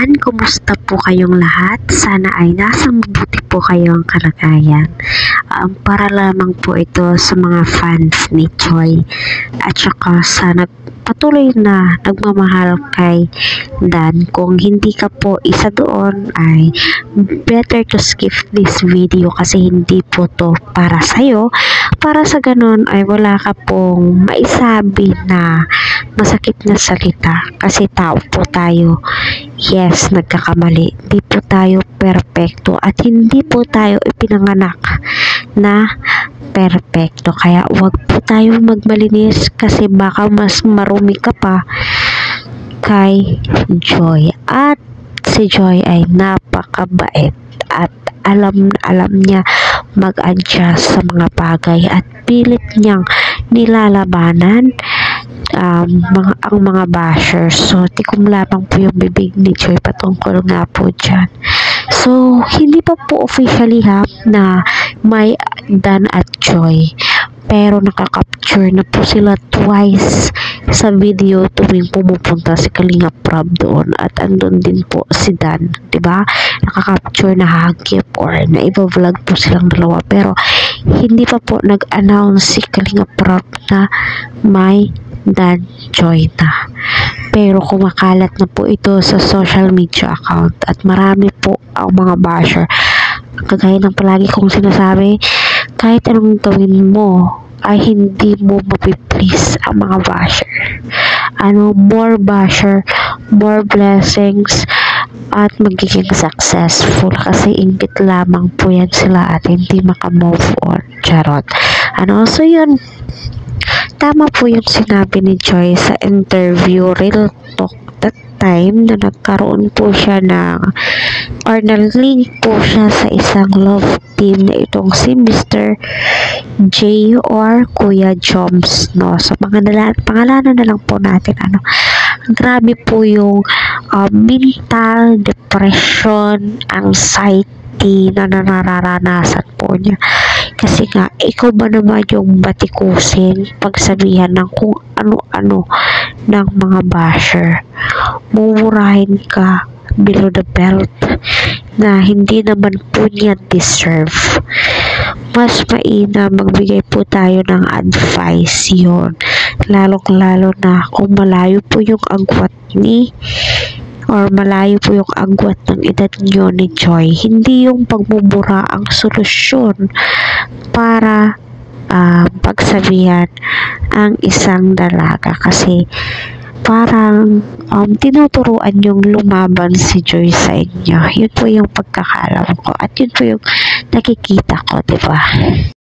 Ayan, kumusta po kayong lahat? Sana ay nasa mabuti po kayong kalagayan. Para lamang po ito sa mga fans ni Choi at saka sa patuloy na nagmamahal kay Dan. Kung hindi ka po isa doon ay better to skip this video kasi hindi po to para sa'yo. Para sa ganun ay wala ka pong maisabi na masakit na salita kasi tao po tayo. Yes, nagkakamali. Hindi po tayo perfecto at hindi po tayo ipinanganak na perfecto. Kaya wag po tayo magmalinis kasi baka mas marumi ka pa kay Joy. At si Joy ay napakabait at alam niya mag-adjust sa mga bagay at pilit niyang nilalabanan ang mga bashers. So, tikom lamang po yung bibig ni Joy patungkol nga po dyan. So, hindi pa po officially na may Dan at Joy. Pero nakaka-capture na po sila twice sa video tuwing pumupunta si Kalinga Prab doon at andun din po si Dan, 'di ba? Nakaka-capture na hagip or na iba-vlog po silang dalawa pero hindi pa po nag-announce si Kalinga Prab na may Dan Joy na. Pero kumakalat na po ito sa social media account at marami po ang mga basher. Kagaya ng palagi kong sinasabi, kahit anong gawin mo ay hindi mo mapiplease ang mga basher. More basher, more blessings at magiging successful kasi inggit lamang po yan sila at hindi makamove on. Charot. So yun, tama po yung sinabi ni Joy sa interview Real Talk that time na nagkaroon po siya or na-link po siya sa isang love team na itong si Mr. J or Kuya Joms, no? So, pangalanan na lang po natin, grabe po yung mental depression, anxiety na nararanasan po niya. Kasi nga, ikaw ba naman yung batikusin pagsabihan ng kung ano-ano ng mga basher. Mumurahin ka below the belt na hindi naman po niya deserve. Mas maina magbigay po tayo ng advice yun. Lalo na kung malayo po yung agwat malayo po yung agwat ng edad nyo ni Joy. Hindi yung pagmumura ang solusyon para pagsabihan ang isang dalaga kasi parang tinuturuan yung lumaban si Joy sa inyo. Yun po yung pagkakalam ko at yun po yung nakikita ko, diba?